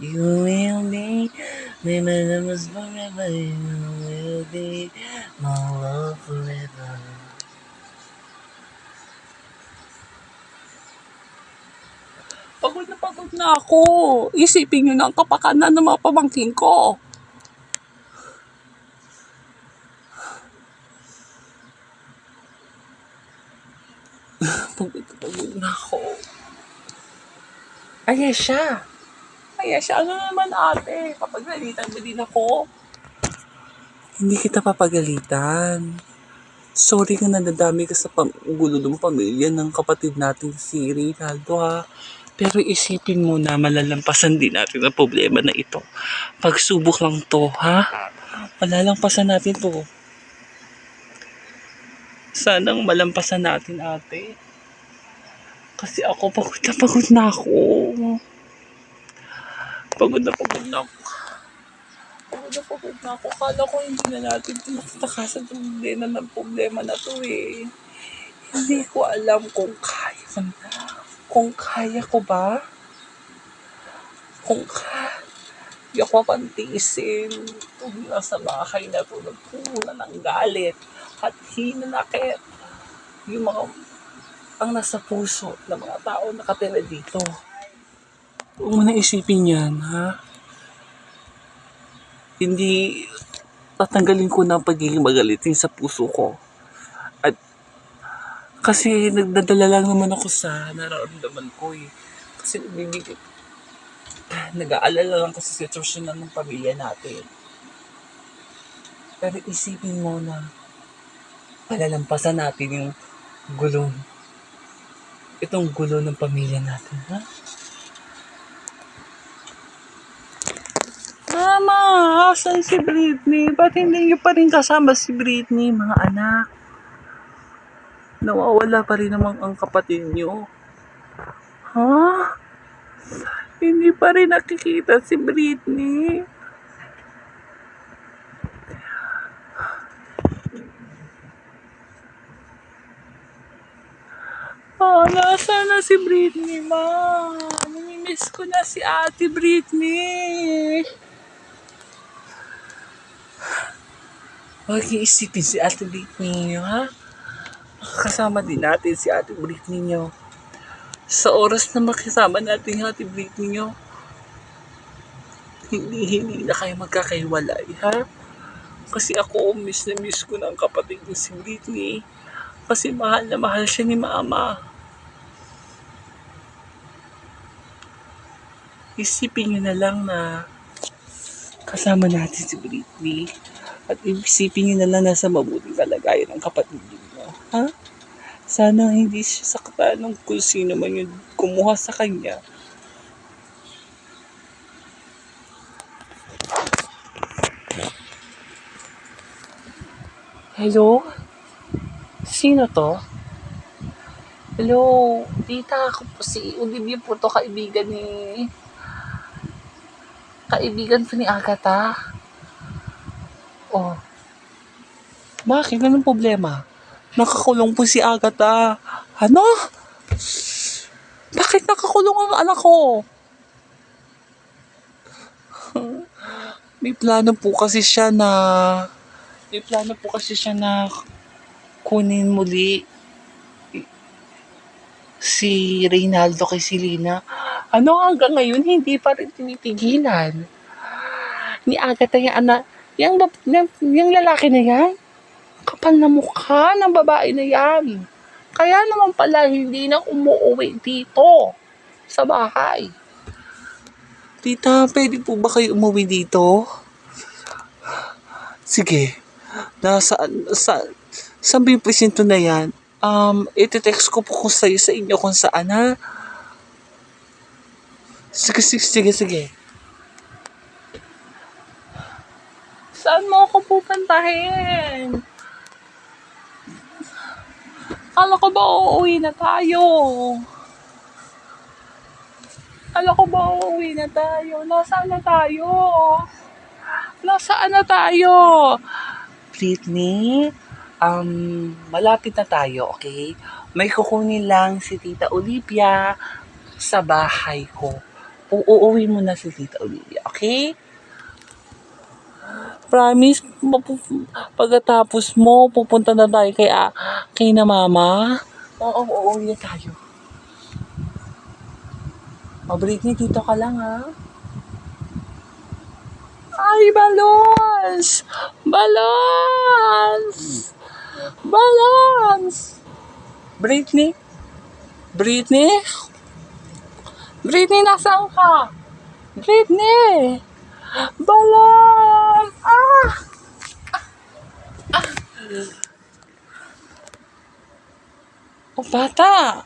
You will be my love forever. You will be my love forever. Pagod na ako. Isipin nyo na ang kapakanan ng mga pamangkin ko. Pagod na ako. Ayesha, Ano naman ate? Papagalitan mo din ako. hindi kita papagalitan. Sorry ka na nadami ka sa gulo ng pamilya ng kapatid natin si Reynaldo ha. Pero isipin mo na malalampasan din natin ang problema na ito. Pagsubok lang to ha. Malalampasan natin to. Sanang malampasan natin ate. Kasi ako pagod na ako. Pagod na ako. Kala ko hindi na natin matakasan ng problema na to eh. Hindi ko alam kung kaya ko ba? Kung kaya ko pantiisin kung nasa bahay na to nagpuna ng galit at hinanakit yung mga ang nasa puso ng mga tao nakatira dito. Huwag mo na isipin yan, ha? Hindi tatanggalin ko na ang pagiging magalitin sa puso ko. At kasi nagdadala lang naman ako sa nararamdaman ko eh. Kasi nag-aalala lang kasi sitwasyon ng pamilya natin. Pero isipin mo na palalampasan natin yung gulo. Itong gulo ng pamilya natin, ha? Mama, asan si Britney? Ba't hindi niyo pa rin kasama si Britney, mga anak? Nawawala pa rin naman ang kapatid niyo. Ha? Hindi pa rin nakikita si Britney. Nasaan na si Britney, ma? Namimiss ko na si Ate Britney. Huwag iisipin si Ate Britney niyo, ha? Makakasama din natin si Ate Britney niyo. Sa oras na makisama natin yung Ate Britney niyo, hindi na kayo magkakahiwalay, ha? Kasi ako, miss ko na ang kapatid ko si Britney. Kasi mahal na mahal siya ni Mama. Isipin niyo na lang na kasama natin si Britney. At isipin niyo na lang nasa mabuting kalagayan ng kapatid niyo. Ha? Sana hindi siya saktan ng kung sino man yung kumuha sa kanya. Hello? Sino to? Hello? Tita, ako po si Olivia po to, kaibigan po ni Agatha. Oh. Bakit? Anong problema? Nakakulong po si Agatha. Ano? Bakit nakakulong ang anak ko? May plano po kasi siya na kunin muli si Reynaldo kay Selena. Ano hanggang ngayon hindi pa rin tinitigilan ni Agatha yung lalaki na yan. Kapal na mukha ng babae na yan. Kaya naman pala hindi na umuwi dito sa bahay. Tita, pwede po ba kayo umuwi dito? Sige. Saan ba yung presinto na yan? Iti-text ko po sa inyo kung saan, ha? Sige. Saan mo ako pupuntahin? Kala ko ba uuwi na tayo? Nasaan na tayo? Britney, malapit na tayo, okay? May kukunin lang si Tita Olivia sa bahay ko Uuwi mo na si Tita Olivia, okay? Promise, pagkatapos mo, pupunta na tayo kay na mama. Oo, uuwi na tayo. O, Britney, dito ka lang, ha? Ay, balons! Balons! Balons! Britney? Britney? Britney, nasaan ka? Britney! Balon! Ah! O, bata!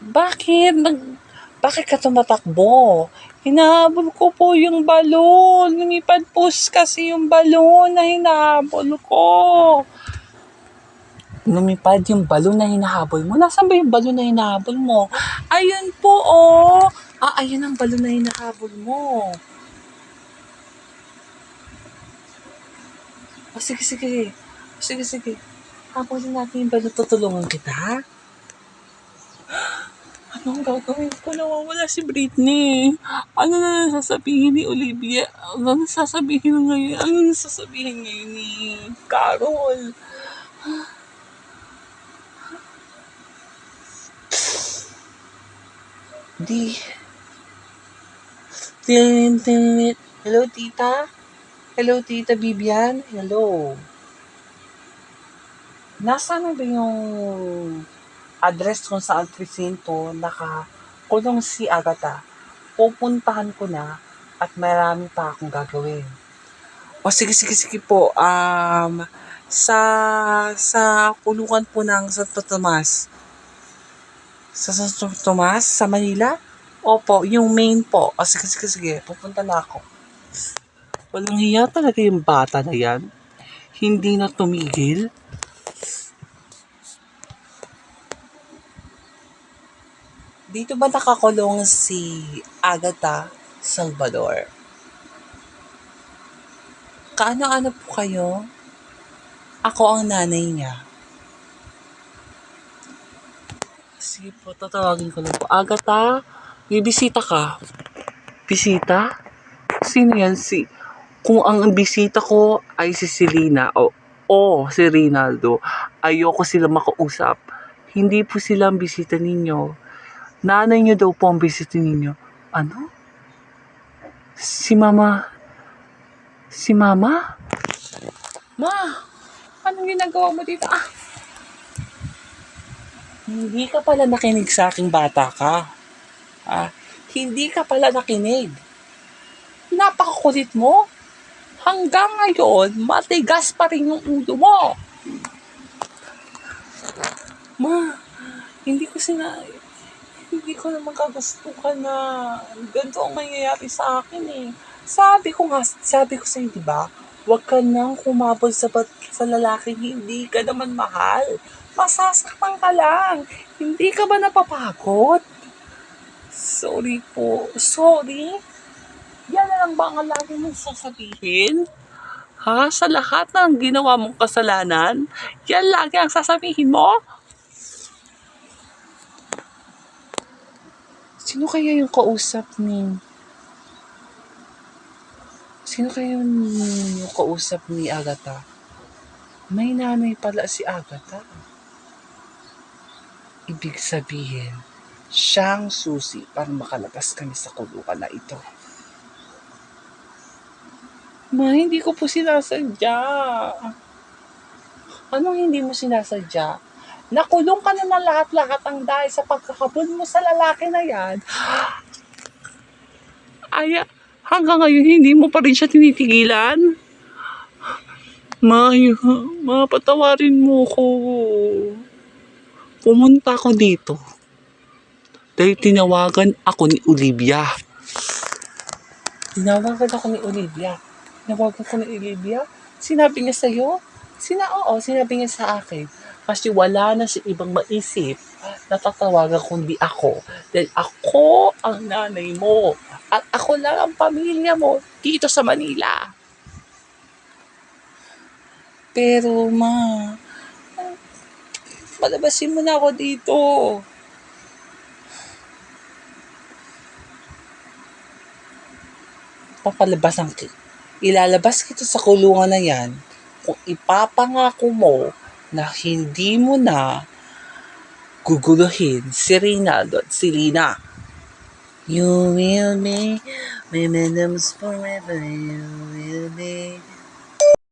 Bakit ka tumatakbo? Hinahabol ko po yung balon. Lumipad po kasi yung balon na hinahabol ko. Lumipad yung balon na hinahabol mo? Nasaan ba yung balon na hinahabol mo? Ayun po, oh. Ayun ang balon na hinahabol mo. Sige, sige. Sige, sige. Habulin natin yung balon. Tutulungan kita. Anong gagawin ko? Nawawala si Britney. Ano na sasabihin ni Olivia? Ano na sasabihin ngayon? Ano na sasabihin ngayon ni Carol? Hello, tita? Hello, tita Bibian? Hello. Nasaan na ba yung address kung saan presinto nakakulong si Agatha? Pupuntahan ko na at marami pa akong gagawin. O sige, sige, sige po. Sa kulungan po ng Santo Tomas. Sa Santo Tomas? Sa Manila? Opo, yung main po. O sige, sige, sige. Pupunta na ako. Walang hiya talaga yung bata na yan. Hindi na tumigil. Dito ba nakakulong si Agatha Salvador? Kaano-ano po kayo? Ako ang nanay niya. Sige po, tatawagin ko lang po. Agatha, may bisita ka. Bisita? Sino yan? Kung ang bisita ko ay si Selena o si Rinaldo, ayoko sila makausap. Hindi po sila ang bisita ninyo. Nanay niyo daw po ang bisita ninyo. Ano? Si Mama? Si Mama? Ma, anong ginagawa mo dito? Hindi ka pala nakinig sa aking bata ka. Hindi ka pala nakinig. Napakakulit mo. Hanggang ngayon, matigas pa rin yung ulo mo. Ma, hindi ko naman kagustuhan na ganito ang mangyayari sa akin eh. Sabi ko sa'yo, di ba? Huwag ka nang kumabol sa lalaking hindi ka naman mahal. Masasaktan ka lang. Hindi ka ba napapagod? Sorry po. Sorry? Yan na lang ba ang lagi mong sasabihin? Ha? Sa lahat ng ginawa mong kasalanan? Yan lagi ang sasabihin mo? Sino kaya yung kausap ni Agatha? May nanay pala si Agatha. Ibig sabihin, siyang susi para makalabas kami sa kulungan na ito. Ma, hindi ko po sinasadya. Anong hindi mo sinasadya? Nakulong ka na lahat-lahat ang dahil sa pagkakabul mo sa lalaki na yan. Ay, hanggang ngayon hindi mo pa rin siya tinitigilan? Patawarin mo ko. Pumunta ako dito dahil tinawagan ako ni Olivia. Sinabi niya sa'yo? Sinabi niya sa akin. Kasi wala na siya ibang maisip na tatawagan kundi ako. Dahil ako ang nanay mo. At ako lang ang pamilya mo dito sa Manila. Pero palabasin mo na ako dito. ilalabas kita sa kulungan na yan kung ipapangako mo na hindi mo na guguluhin si Reynaldo at si Lina. You will be my madams forever. You will be